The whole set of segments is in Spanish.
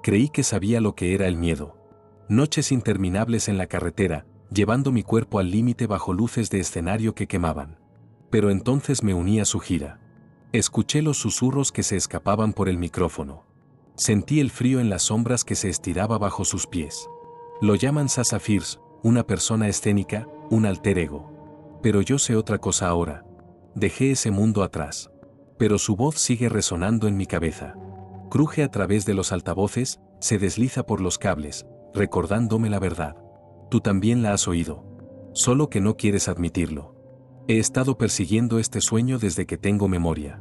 Creí que sabía lo que era el miedo. Noches interminables en la carretera, llevando mi cuerpo al límite bajo luces de escenario que quemaban. Pero entonces me uní a su gira. Escuché los susurros que se escapaban por el micrófono. Sentí el frío en las sombras que se estiraba bajo sus pies. Lo llaman Sasha Fierce, una persona escénica, un alter ego. Pero yo sé otra cosa ahora. Dejé ese mundo atrás. Pero su voz sigue resonando en mi cabeza. Cruje a través de los altavoces, se desliza por los cables, recordándome la verdad. Tú también la has oído. Solo que no quieres admitirlo. He estado persiguiendo este sueño desde que tengo memoria.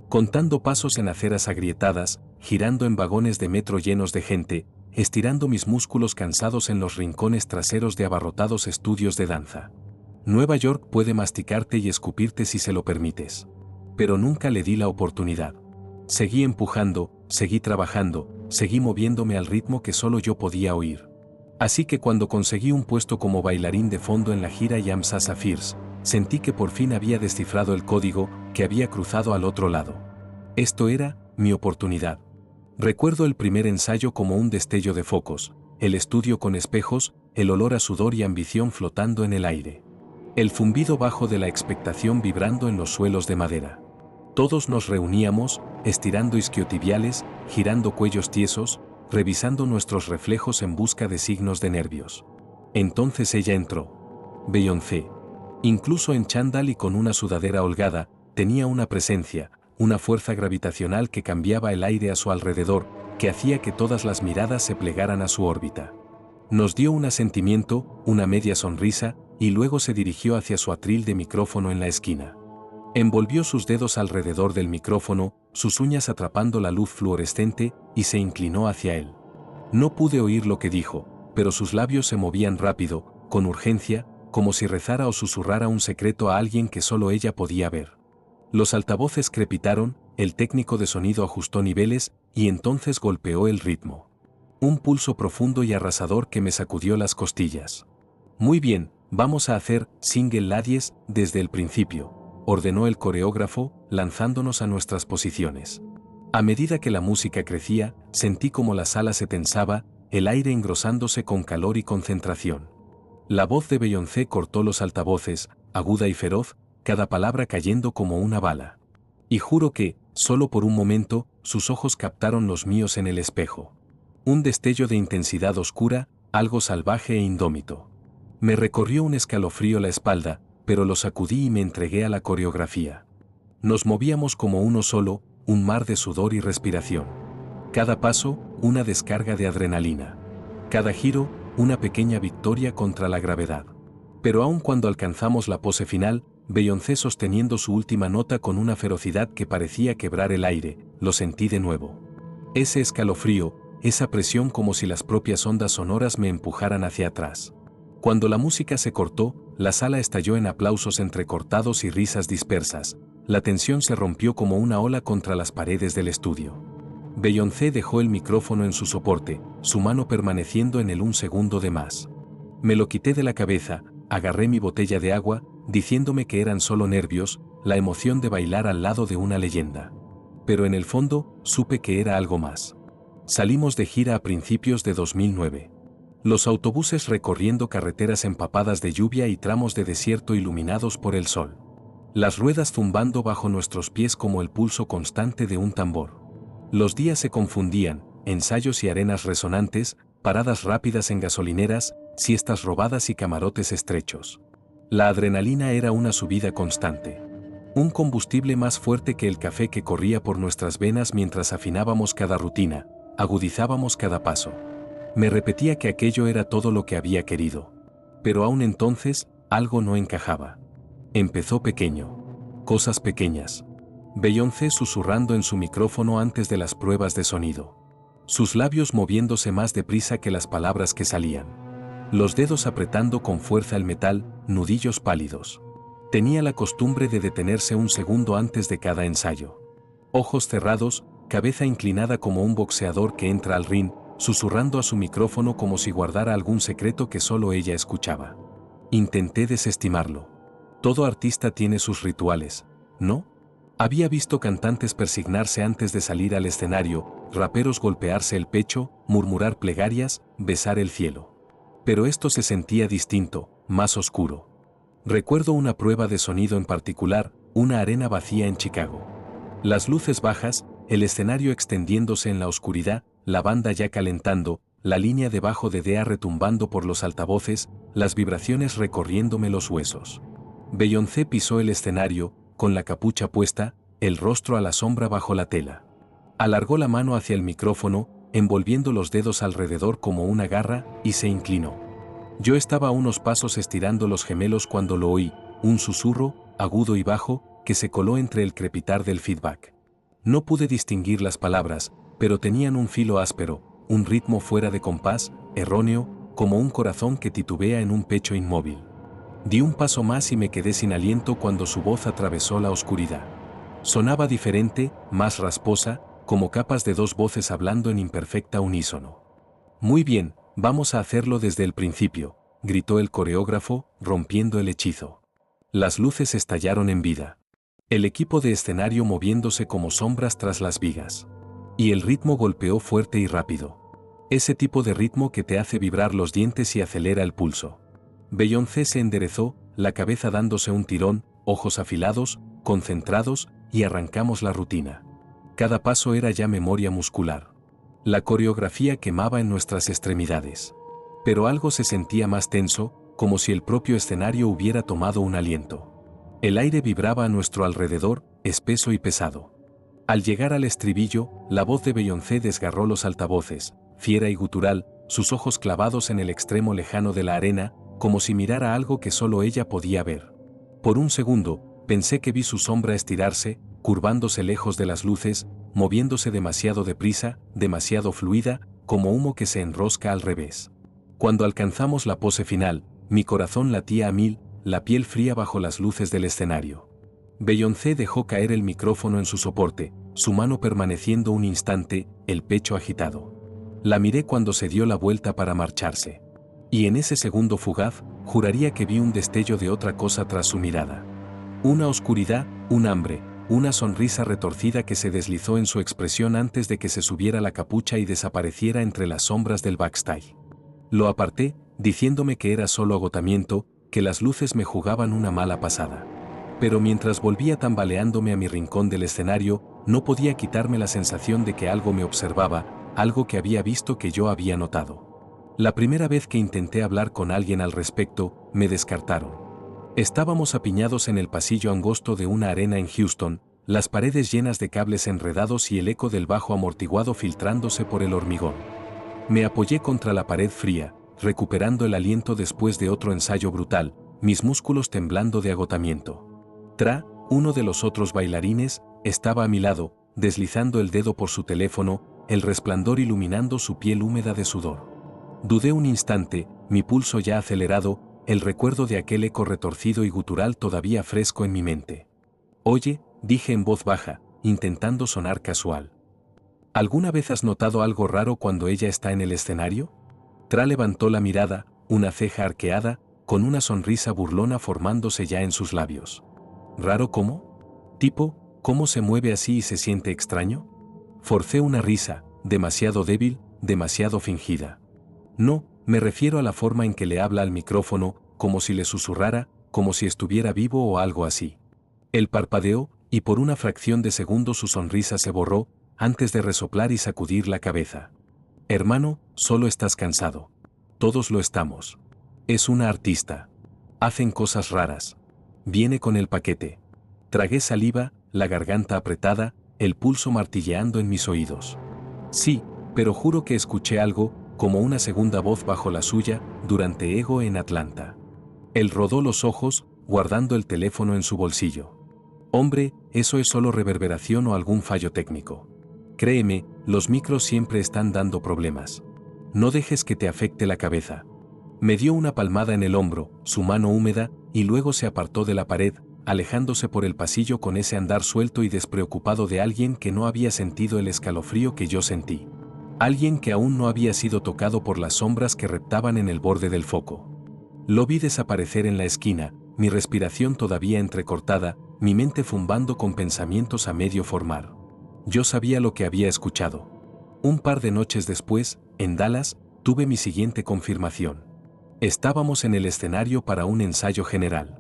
Contando pasos en aceras agrietadas, girando en vagones de metro llenos de gente, estirando mis músculos cansados en los rincones traseros de abarrotados estudios de danza. Nueva York puede masticarte y escupirte si se lo permites. Pero nunca le di la oportunidad. Seguí empujando, seguí trabajando, seguí moviéndome al ritmo que solo yo podía oír. Así que cuando conseguí un puesto como bailarín de fondo en la gira I'm Sasha Fierce, sentí que por fin había descifrado el código, que había cruzado al otro lado. Esto era mi oportunidad. Recuerdo el primer ensayo como un destello de focos, el estudio con espejos, el olor a sudor y ambición flotando en el aire. El zumbido bajo de la expectación vibrando en los suelos de madera. Todos nos reuníamos, estirando isquiotibiales, girando cuellos tiesos, revisando nuestros reflejos en busca de signos de nervios. Entonces ella entró. Beyoncé. Incluso en chándal y con una sudadera holgada, tenía una presencia, una fuerza gravitacional que cambiaba el aire a su alrededor, que hacía que todas las miradas se plegaran a su órbita. Nos dio un asentimiento, una media sonrisa, y luego se dirigió hacia su atril de micrófono en la esquina. Envolvió sus dedos alrededor del micrófono, sus uñas atrapando la luz fluorescente, y se inclinó hacia él. No pude oír lo que dijo, pero sus labios se movían rápido, con urgencia, como si rezara o susurrara un secreto a alguien que solo ella podía ver. Los altavoces crepitaron, el técnico de sonido ajustó niveles, y entonces golpeó el ritmo. Un pulso profundo y arrasador que me sacudió las costillas. Muy bien, vamos a hacer Single Ladies desde el principio, ordenó el coreógrafo, lanzándonos a nuestras posiciones. A medida que la música crecía, sentí como la sala se tensaba, el aire engrosándose con calor y concentración. La voz de Beyoncé cortó los altavoces, aguda y feroz, cada palabra cayendo como una bala. Y juro que, solo por un momento, sus ojos captaron los míos en el espejo. Un destello de intensidad oscura, algo salvaje e indómito. Me recorrió un escalofrío la espalda, pero lo sacudí y me entregué a la coreografía. Nos movíamos como uno solo, un mar de sudor y respiración. Cada paso, una descarga de adrenalina. Cada giro, una pequeña victoria contra la gravedad. Pero aun cuando alcanzamos la pose final, Beyoncé sosteniendo su última nota con una ferocidad que parecía quebrar el aire, lo sentí de nuevo. Ese escalofrío, esa presión como si las propias ondas sonoras me empujaran hacia atrás. Cuando la música se cortó, la sala estalló en aplausos entrecortados y risas dispersas. La tensión se rompió como una ola contra las paredes del estudio. Beyoncé dejó el micrófono en su soporte, su mano permaneciendo en él un segundo de más. Me lo quité de la cabeza, agarré mi botella de agua, diciéndome que eran solo nervios, la emoción de bailar al lado de una leyenda. Pero en el fondo, supe que era algo más. Salimos de gira a principios de 2009. Los autobuses recorriendo carreteras empapadas de lluvia y tramos de desierto iluminados por el sol. Las ruedas zumbando bajo nuestros pies como el pulso constante de un tambor. Los días se confundían, ensayos y arenas resonantes, paradas rápidas en gasolineras, siestas robadas y camarotes estrechos. La adrenalina era una subida constante. Un combustible más fuerte que el café que corría por nuestras venas mientras afinábamos cada rutina, agudizábamos cada paso. Me repetía que aquello era todo lo que había querido. Pero aún entonces, algo no encajaba. Empezó pequeño. Cosas pequeñas. Beyoncé susurrando en su micrófono antes de las pruebas de sonido. Sus labios moviéndose más deprisa que las palabras que salían. Los dedos apretando con fuerza el metal, nudillos pálidos. Tenía la costumbre de detenerse un segundo antes de cada ensayo. Ojos cerrados, cabeza inclinada como un boxeador que entra al ring, susurrando a su micrófono como si guardara algún secreto que solo ella escuchaba. Intenté desestimarlo. Todo artista tiene sus rituales, ¿no? Había visto cantantes persignarse antes de salir al escenario, raperos golpearse el pecho, murmurar plegarias, besar el cielo. Pero esto se sentía distinto, más oscuro. Recuerdo una prueba de sonido en particular, una arena vacía en Chicago. Las luces bajas, el escenario extendiéndose en la oscuridad, la banda ya calentando, la línea de bajo de Dea retumbando por los altavoces, las vibraciones recorriéndome los huesos. Beyoncé pisó el escenario, con la capucha puesta, el rostro a la sombra bajo la tela. Alargó la mano hacia el micrófono, envolviendo los dedos alrededor como una garra, y se inclinó. Yo estaba a unos pasos estirando los gemelos cuando lo oí, un susurro, agudo y bajo, que se coló entre el crepitar del feedback. No pude distinguir las palabras, pero tenían un filo áspero, un ritmo fuera de compás, erróneo, como un corazón que titubea en un pecho inmóvil. Di un paso más y me quedé sin aliento cuando su voz atravesó la oscuridad. Sonaba diferente, más rasposa, como capas de dos voces hablando en imperfecta unísono. Muy bien, vamos a hacerlo desde el principio, gritó el coreógrafo, rompiendo el hechizo. Las luces estallaron en vida. El equipo de escenario moviéndose como sombras tras las vigas. Y el ritmo golpeó fuerte y rápido. Ese tipo de ritmo que te hace vibrar los dientes y acelera el pulso. Beyoncé se enderezó, la cabeza dándose un tirón, ojos afilados, concentrados, y arrancamos la rutina. Cada paso era ya memoria muscular. La coreografía quemaba en nuestras extremidades. Pero algo se sentía más tenso, como si el propio escenario hubiera tomado un aliento. El aire vibraba a nuestro alrededor, espeso y pesado. Al llegar al estribillo, la voz de Beyoncé desgarró los altavoces, fiera y gutural, sus ojos clavados en el extremo lejano de la arena, como si mirara algo que solo ella podía ver. Por un segundo, pensé que vi su sombra estirarse, curvándose lejos de las luces, moviéndose demasiado deprisa, demasiado fluida, como humo que se enrosca al revés. Cuando alcanzamos la pose final, mi corazón latía a mil, la piel fría bajo las luces del escenario. Beyoncé dejó caer el micrófono en su soporte, su mano permaneciendo un instante, el pecho agitado. La miré cuando se dio la vuelta para marcharse. Y en ese segundo fugaz, juraría que vi un destello de otra cosa tras su mirada. Una oscuridad, un hambre, una sonrisa retorcida que se deslizó en su expresión antes de que se subiera la capucha y desapareciera entre las sombras del backstage. Lo aparté, diciéndome que era solo agotamiento, que las luces me jugaban una mala pasada. Pero mientras volvía tambaleándome a mi rincón del escenario, no podía quitarme la sensación de que algo me observaba, algo que había visto que yo había notado. La primera vez que intenté hablar con alguien al respecto, me descartaron. Estábamos apiñados en el pasillo angosto de una arena en Houston, las paredes llenas de cables enredados y el eco del bajo amortiguado filtrándose por el hormigón. Me apoyé contra la pared fría, recuperando el aliento después de otro ensayo brutal, mis músculos temblando de agotamiento. Tra, uno de los otros bailarines, estaba a mi lado, deslizando el dedo por su teléfono, el resplandor iluminando su piel húmeda de sudor. Dudé un instante, mi pulso ya acelerado, el recuerdo de aquel eco retorcido y gutural todavía fresco en mi mente. Oye, dije en voz baja, intentando sonar casual. ¿Alguna vez has notado algo raro cuando ella está en el escenario? Tra levantó la mirada, una ceja arqueada, con una sonrisa burlona formándose ya en sus labios. ¿Raro cómo? Tipo, ¿cómo se mueve así y se siente extraño? Forcé una risa, demasiado débil, demasiado fingida. No, me refiero a la forma en que le habla al micrófono, como si le susurrara, como si estuviera vivo o algo así. Él parpadeó, y por una fracción de segundo su sonrisa se borró, antes de resoplar y sacudir la cabeza. Hermano, solo estás cansado. Todos lo estamos. Es una artista. Hacen cosas raras. Viene con el paquete. Tragué saliva, la garganta apretada, el pulso martilleando en mis oídos. Sí, pero juro que escuché algo, como una segunda voz bajo la suya, durante Ego en Atlanta. Él rodó los ojos, guardando el teléfono en su bolsillo. Hombre, eso es solo reverberación o algún fallo técnico. Créeme, los micros siempre están dando problemas. No dejes que te afecte la cabeza. Me dio una palmada en el hombro, su mano húmeda, y luego se apartó de la pared, alejándose por el pasillo con ese andar suelto y despreocupado de alguien que no había sentido el escalofrío que yo sentí. Alguien que aún no había sido tocado por las sombras que reptaban en el borde del foco. Lo vi desaparecer en la esquina, mi respiración todavía entrecortada, mi mente zumbando con pensamientos a medio formar. Yo sabía lo que había escuchado. Un par de noches después, en Dallas, tuve mi siguiente confirmación. Estábamos en el escenario para un ensayo general.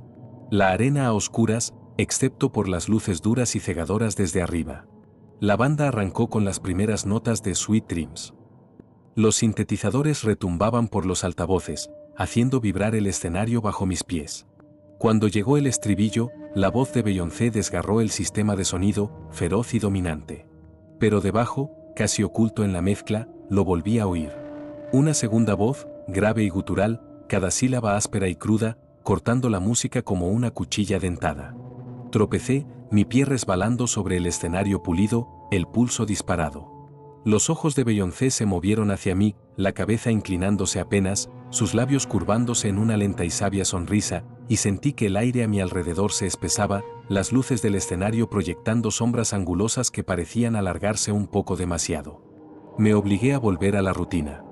La arena a oscuras, excepto por las luces duras y cegadoras desde arriba. La banda arrancó con las primeras notas de Sweet Dreams. Los sintetizadores retumbaban por los altavoces, haciendo vibrar el escenario bajo mis pies. Cuando llegó el estribillo, la voz de Beyoncé desgarró el sistema de sonido, feroz y dominante. Pero debajo, casi oculto en la mezcla, lo volví a oír. Una segunda voz, grave y gutural, cada sílaba áspera y cruda, cortando la música como una cuchilla dentada. Tropecé, mi pie resbalando sobre el escenario pulido, el pulso disparado. Los ojos de Beyoncé se movieron hacia mí, la cabeza inclinándose apenas, sus labios curvándose en una lenta y sabia sonrisa, y sentí que el aire a mi alrededor se espesaba, las luces del escenario proyectando sombras angulosas que parecían alargarse un poco demasiado. Me obligué a volver a la rutina.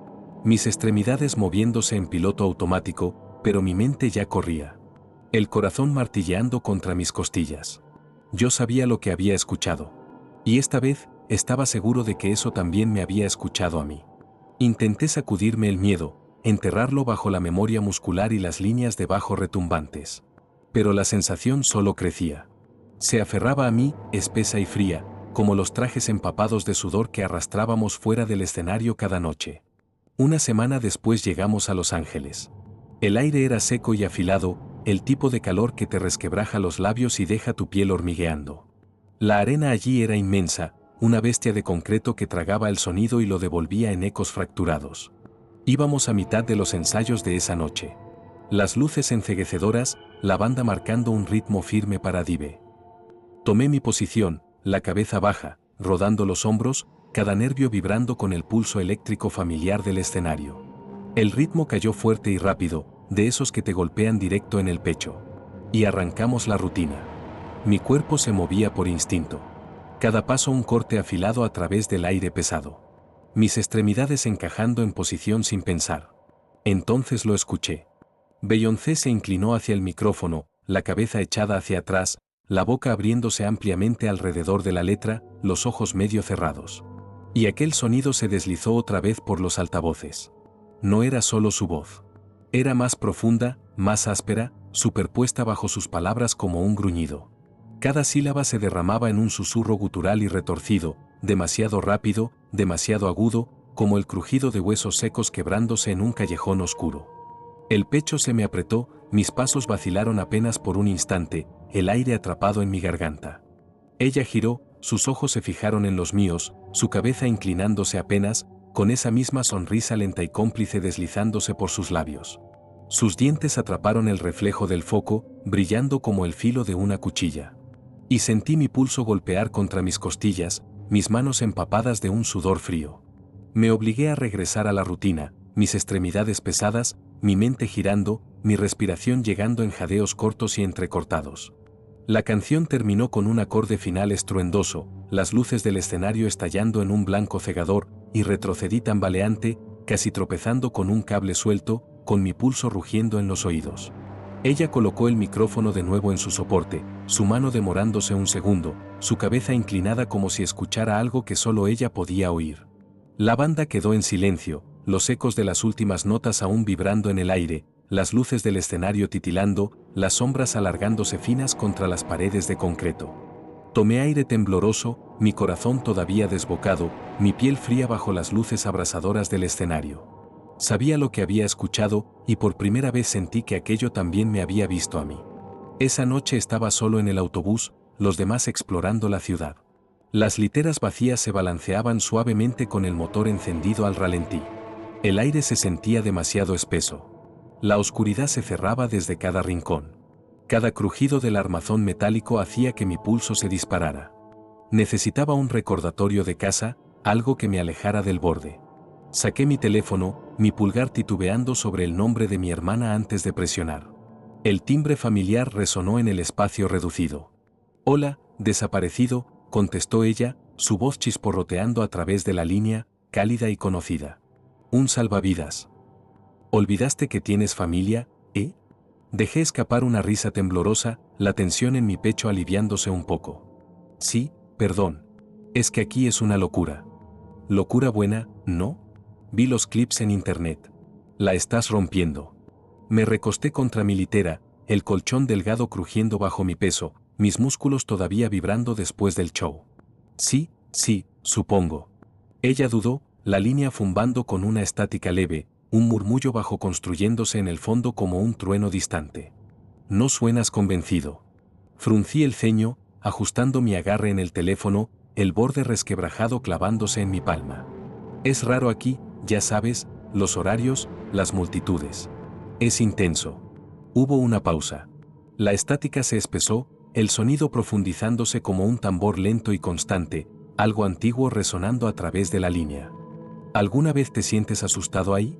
Mis extremidades moviéndose en piloto automático, pero mi mente ya corría. El corazón martilleando contra mis costillas. Yo sabía lo que había escuchado. Y esta vez, estaba seguro de que eso también me había escuchado a mí. Intenté sacudirme el miedo, enterrarlo bajo la memoria muscular y las líneas de bajo retumbantes. Pero la sensación solo crecía. Se aferraba a mí, espesa y fría, como los trajes empapados de sudor que arrastrábamos fuera del escenario cada noche. Una semana después llegamos a Los Ángeles. El aire era seco y afilado, el tipo de calor que te resquebraja los labios y deja tu piel hormigueando. La arena allí era inmensa, una bestia de concreto que tragaba el sonido y lo devolvía en ecos fracturados. Íbamos a mitad de los ensayos de esa noche. Las luces enceguecedoras, la banda marcando un ritmo firme para Dive. Tomé mi posición, la cabeza baja, rodando los hombros, cada nervio vibrando con el pulso eléctrico familiar del escenario. El ritmo cayó fuerte y rápido, de esos que te golpean directo en el pecho. Y arrancamos la rutina. Mi cuerpo se movía por instinto. Cada paso un corte afilado a través del aire pesado. Mis extremidades encajando en posición sin pensar. Entonces lo escuché. Beyoncé se inclinó hacia el micrófono, la cabeza echada hacia atrás, la boca abriéndose ampliamente alrededor de la letra, los ojos medio cerrados. Y aquel sonido se deslizó otra vez por los altavoces. No era solo su voz. Era más profunda, más áspera, superpuesta bajo sus palabras como un gruñido. Cada sílaba se derramaba en un susurro gutural y retorcido, demasiado rápido, demasiado agudo, como el crujido de huesos secos quebrándose en un callejón oscuro. El pecho se me apretó, mis pasos vacilaron apenas por un instante, el aire atrapado en mi garganta. Ella giró, sus ojos se fijaron en los míos, su cabeza inclinándose apenas, con esa misma sonrisa lenta y cómplice deslizándose por sus labios. Sus dientes atraparon el reflejo del foco, brillando como el filo de una cuchilla. Y sentí mi pulso golpear contra mis costillas, mis manos empapadas de un sudor frío. Me obligué a regresar a la rutina, mis extremidades pesadas, mi mente girando, mi respiración llegando en jadeos cortos y entrecortados. La canción terminó con un acorde final estruendoso, las luces del escenario estallando en un blanco cegador, y retrocedí tambaleante, casi tropezando con un cable suelto, con mi pulso rugiendo en los oídos. Ella colocó el micrófono de nuevo en su soporte, su mano demorándose un segundo, su cabeza inclinada como si escuchara algo que solo ella podía oír. La banda quedó en silencio, los ecos de las últimas notas aún vibrando en el aire, las luces del escenario titilando, las sombras alargándose finas contra las paredes de concreto. Tomé aire tembloroso, mi corazón todavía desbocado, mi piel fría bajo las luces abrasadoras del escenario. Sabía lo que había escuchado, y por primera vez sentí que aquello también me había visto a mí. Esa noche estaba solo en el autobús, los demás explorando la ciudad. Las literas vacías se balanceaban suavemente con el motor encendido al ralentí. El aire se sentía demasiado espeso. La oscuridad se cerraba desde cada rincón. Cada crujido del armazón metálico hacía que mi pulso se disparara. Necesitaba un recordatorio de casa, algo que me alejara del borde. Saqué mi teléfono, mi pulgar titubeando sobre el nombre de mi hermana antes de presionar. El timbre familiar resonó en el espacio reducido. «Hola, desaparecido», contestó ella, su voz chisporroteando a través de la línea, cálida y conocida. «Un salvavidas». «¿Olvidaste que tienes familia, eh?». Dejé escapar una risa temblorosa, la tensión en mi pecho aliviándose un poco. Sí, perdón. Es que aquí es una locura. ¿Locura buena, no? Vi los clips en internet. La estás rompiendo. Me recosté contra mi litera, el colchón delgado crujiendo bajo mi peso, mis músculos todavía vibrando después del show. Sí, sí, supongo. Ella dudó, la línea fumbando con una estática leve, un murmullo bajo construyéndose en el fondo como un trueno distante. No suenas convencido. Fruncí el ceño, ajustando mi agarre en el teléfono, el borde resquebrajado clavándose en mi palma. Es raro aquí, ya sabes, los horarios, las multitudes. Es intenso. Hubo una pausa. La estática se espesó, el sonido profundizándose como un tambor lento y constante, algo antiguo resonando a través de la línea. ¿Alguna vez te sientes asustado ahí?,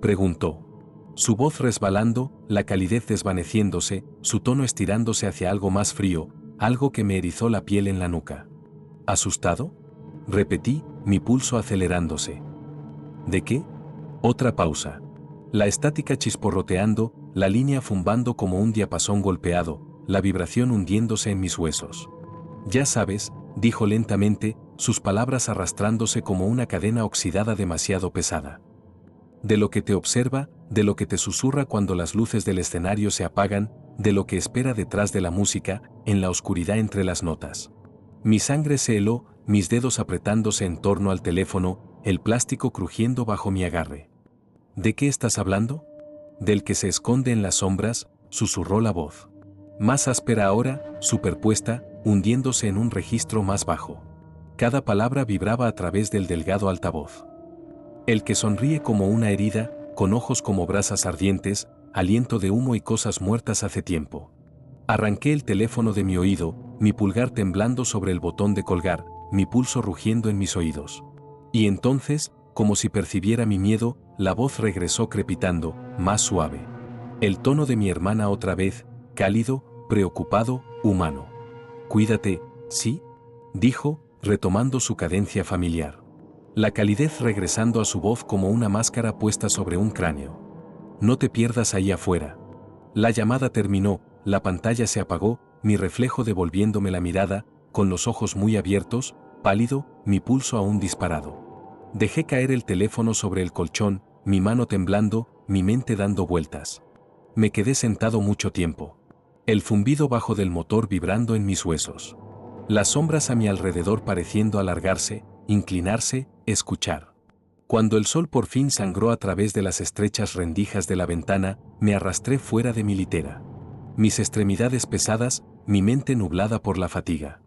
preguntó. Su voz resbalando, la calidez desvaneciéndose, su tono estirándose hacia algo más frío, algo que me erizó la piel en la nuca. ¿Asustado?, repetí, mi pulso acelerándose. ¿De qué? Otra pausa. La estática chisporroteando, la línea fumbando como un diapasón golpeado, la vibración hundiéndose en mis huesos. Ya sabes, dijo lentamente, sus palabras arrastrándose como una cadena oxidada demasiado pesada. De lo que te observa, de lo que te susurra cuando las luces del escenario se apagan, de lo que espera detrás de la música, en la oscuridad entre las notas. Mi sangre se heló, mis dedos apretándose en torno al teléfono, el plástico crujiendo bajo mi agarre. ¿De qué estás hablando? Del que se esconde en las sombras, susurró la voz. Más áspera ahora, superpuesta, hundiéndose en un registro más bajo. Cada palabra vibraba a través del delgado altavoz. El que sonríe como una herida, con ojos como brasas ardientes, aliento de humo y cosas muertas hace tiempo. Arranqué el teléfono de mi oído, mi pulgar temblando sobre el botón de colgar, mi pulso rugiendo en mis oídos. Y entonces, como si percibiera mi miedo, la voz regresó crepitando, más suave. El tono de mi hermana otra vez, cálido, preocupado, humano. Cuídate, ¿sí?, dijo, retomando su cadencia familiar. La calidez regresando a su voz como una máscara puesta sobre un cráneo. No te pierdas ahí afuera. La llamada terminó, la pantalla se apagó, mi reflejo devolviéndome la mirada, con los ojos muy abiertos, pálido, mi pulso aún disparado. Dejé caer el teléfono sobre el colchón, mi mano temblando, mi mente dando vueltas. Me quedé sentado mucho tiempo. El zumbido bajo del motor vibrando en mis huesos. Las sombras a mi alrededor pareciendo alargarse, inclinarse, escuchar. Cuando el sol por fin sangró a través de las estrechas rendijas de la ventana, me arrastré fuera de mi litera. Mis extremidades pesadas, mi mente nublada por la fatiga.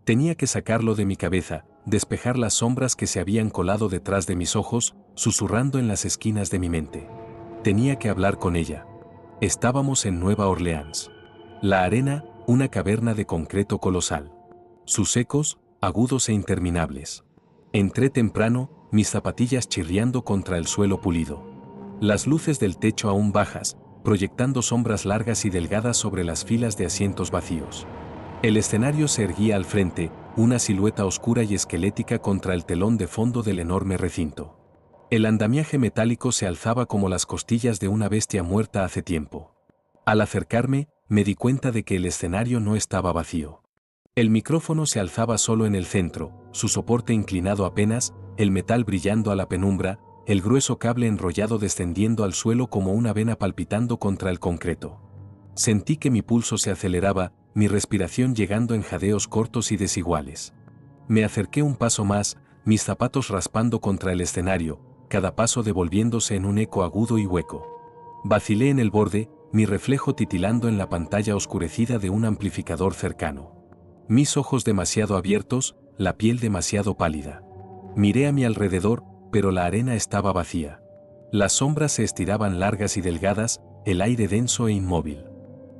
Tenía que sacarlo de mi cabeza, despejar las sombras que se habían colado detrás de mis ojos, susurrando en las esquinas de mi mente. Tenía que hablar con ella. Estábamos en Nueva Orleans. La arena, una caverna de concreto colosal. Sus ecos, agudos e interminables. Entré temprano, mis zapatillas chirriando contra el suelo pulido. Las luces del techo aún bajas, proyectando sombras largas y delgadas sobre las filas de asientos vacíos. El escenario se erguía al frente, una silueta oscura y esquelética contra el telón de fondo del enorme recinto. El andamiaje metálico se alzaba como las costillas de una bestia muerta hace tiempo. Al acercarme, me di cuenta de que el escenario no estaba vacío. El micrófono se alzaba solo en el centro, su soporte inclinado apenas, el metal brillando a la penumbra, el grueso cable enrollado descendiendo al suelo como una vena palpitando contra el concreto. Sentí que mi pulso se aceleraba, mi respiración llegando en jadeos cortos y desiguales. Me acerqué un paso más, mis zapatos raspando contra el escenario, cada paso devolviéndose en un eco agudo y hueco. Vacilé en el borde, mi reflejo titilando en la pantalla oscurecida de un amplificador cercano. Mis ojos demasiado abiertos, la piel demasiado pálida. Miré a mi alrededor, pero la arena estaba vacía. Las sombras se estiraban largas y delgadas, el aire denso e inmóvil.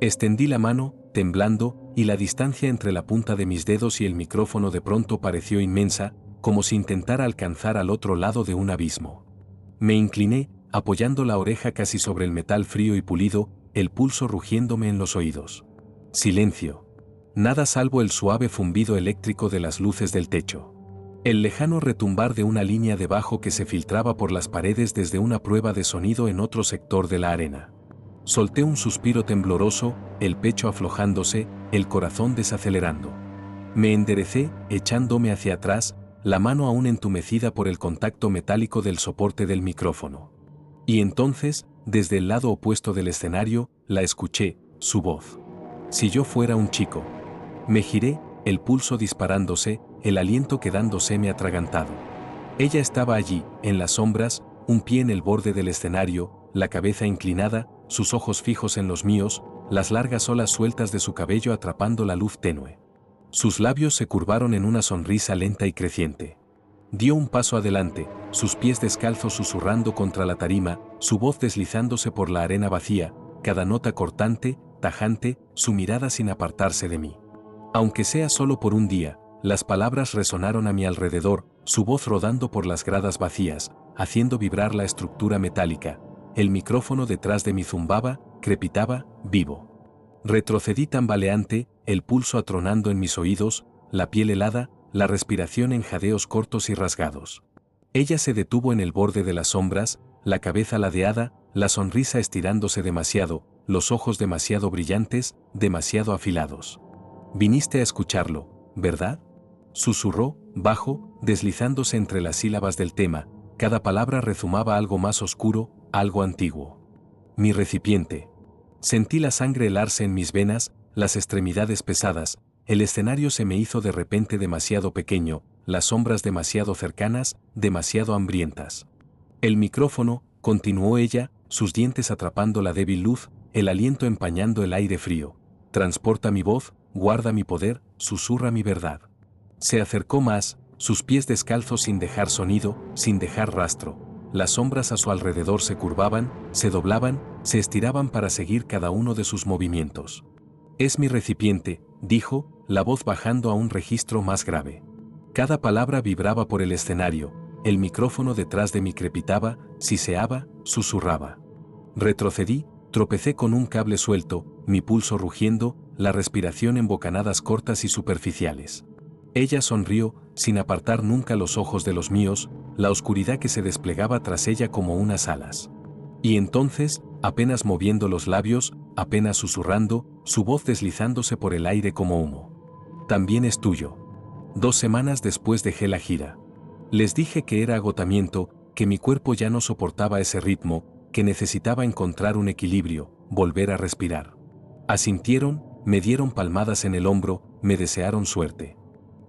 Extendí la mano, temblando, y la distancia entre la punta de mis dedos y el micrófono de pronto pareció inmensa, como si intentara alcanzar al otro lado de un abismo. Me incliné, apoyando la oreja casi sobre el metal frío y pulido, el pulso rugiéndome en los oídos. Silencio. Nada salvo el suave zumbido eléctrico de las luces del techo. El lejano retumbar de una línea de bajo que se filtraba por las paredes desde una prueba de sonido en otro sector de la arena. Solté un suspiro tembloroso, el pecho aflojándose, el corazón desacelerando. Me enderecé, echándome hacia atrás, la mano aún entumecida por el contacto metálico del soporte del micrófono. Y entonces, desde el lado opuesto del escenario, la escuché, su voz. Si yo fuera un chico. Me giré, el pulso disparándose, el aliento quedándoseme atragantado. Ella estaba allí, en las sombras, un pie en el borde del escenario, la cabeza inclinada, sus ojos fijos en los míos, las largas olas sueltas de su cabello atrapando la luz tenue. Sus labios se curvaron en una sonrisa lenta y creciente. Dio un paso adelante, sus pies descalzos susurrando contra la tarima, su voz deslizándose por la arena vacía, cada nota cortante, tajante, su mirada sin apartarse de mí. Aunque sea solo por un día, las palabras resonaron a mi alrededor, su voz rodando por las gradas vacías, haciendo vibrar la estructura metálica. El micrófono detrás de mí zumbaba, crepitaba, vivo. Retrocedí tambaleante, el pulso atronando en mis oídos, la piel helada, la respiración en jadeos cortos y rasgados. Ella se detuvo en el borde de las sombras, la cabeza ladeada, la sonrisa estirándose demasiado, los ojos demasiado brillantes, demasiado afilados. Viniste a escucharlo, ¿verdad? Susurró, bajo, deslizándose entre las sílabas del tema, cada palabra rezumaba algo más oscuro, algo antiguo. Mi recipiente. Sentí la sangre helarse en mis venas, las extremidades pesadas, el escenario se me hizo de repente demasiado pequeño, las sombras demasiado cercanas, demasiado hambrientas. El micrófono, continuó ella, sus dientes atrapando la débil luz, el aliento empañando el aire frío. Transporta mi voz, guarda mi poder, susurra mi verdad. Se acercó más, sus pies descalzos sin dejar sonido, sin dejar rastro. Las sombras a su alrededor se curvaban, se doblaban, se estiraban para seguir cada uno de sus movimientos. Es mi recipiente, dijo, la voz bajando a un registro más grave. Cada palabra vibraba por el escenario, el micrófono detrás de mí crepitaba, siseaba, susurraba. Retrocedí, tropecé con un cable suelto, mi pulso rugiendo, la respiración en bocanadas cortas y superficiales. Ella sonrió, sin apartar nunca los ojos de los míos, la oscuridad que se desplegaba tras ella como unas alas. Y entonces, apenas moviendo los labios, apenas susurrando, su voz deslizándose por el aire como humo. También es tuyo. 2 semanas después dejé la gira. Les dije que era agotamiento, que mi cuerpo ya no soportaba ese ritmo, que necesitaba encontrar un equilibrio, volver a respirar. Asintieron, me dieron palmadas en el hombro, me desearon suerte.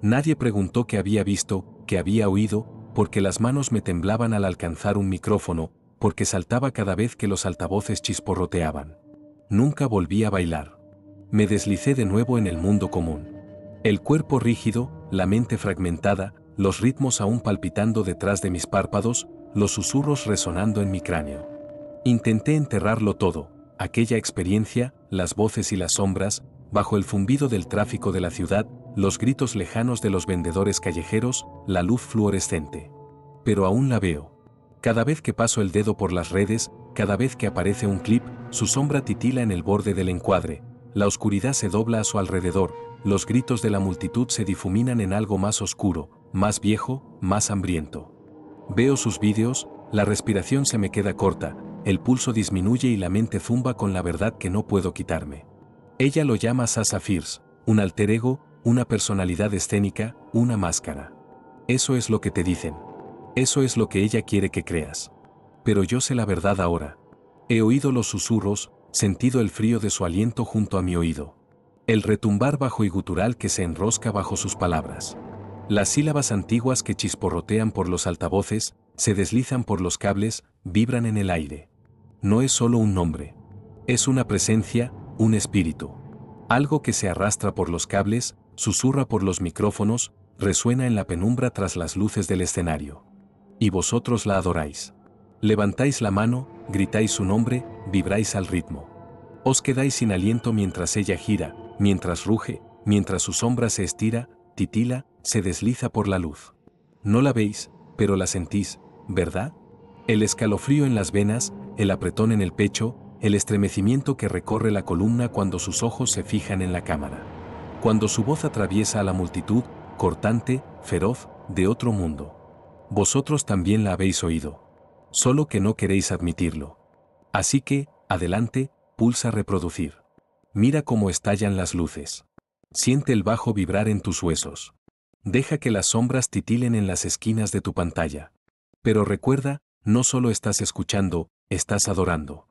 Nadie preguntó qué había visto, qué había oído, porque las manos me temblaban al alcanzar un micrófono, porque saltaba cada vez que los altavoces chisporroteaban. Nunca volví a bailar. Me deslicé de nuevo en el mundo común. El cuerpo rígido, la mente fragmentada, los ritmos aún palpitando detrás de mis párpados, los susurros resonando en mi cráneo. Intenté enterrarlo todo, aquella experiencia, las voces y las sombras, bajo el zumbido del tráfico de la ciudad, los gritos lejanos de los vendedores callejeros, la luz fluorescente. Pero aún la veo. Cada vez que paso el dedo por las redes, cada vez que aparece un clip, su sombra titila en el borde del encuadre, la oscuridad se dobla a su alrededor, los gritos de la multitud se difuminan en algo más oscuro, más viejo, más hambriento. Veo sus vídeos, la respiración se me queda corta, el pulso disminuye y la mente zumba con la verdad que no puedo quitarme. Ella lo llama Sasha Fierce, un alter ego, una personalidad escénica, una máscara. Eso es lo que te dicen. Eso es lo que ella quiere que creas. Pero yo sé la verdad ahora. He oído los susurros, sentido el frío de su aliento junto a mi oído. El retumbar bajo y gutural que se enrosca bajo sus palabras. Las sílabas antiguas que chisporrotean por los altavoces, se deslizan por los cables, vibran en el aire. No es solo un nombre. Es una presencia, un espíritu. Algo que se arrastra por los cables, susurra por los micrófonos, resuena en la penumbra tras las luces del escenario. Y vosotros la adoráis. Levantáis la mano, gritáis su nombre, vibráis al ritmo. Os quedáis sin aliento mientras ella gira, mientras ruge, mientras su sombra se estira, titila, se desliza por la luz. No la veis, pero la sentís, ¿verdad? El escalofrío en las venas, el apretón en el pecho, el estremecimiento que recorre la columna cuando sus ojos se fijan en la cámara. Cuando su voz atraviesa a la multitud, cortante, feroz, de otro mundo. Vosotros también la habéis oído. Solo que no queréis admitirlo. Así que, adelante, pulsa reproducir. Mira cómo estallan las luces. Siente el bajo vibrar en tus huesos. Deja que las sombras titilen en las esquinas de tu pantalla. Pero recuerda, no solo estás escuchando, estás adorando.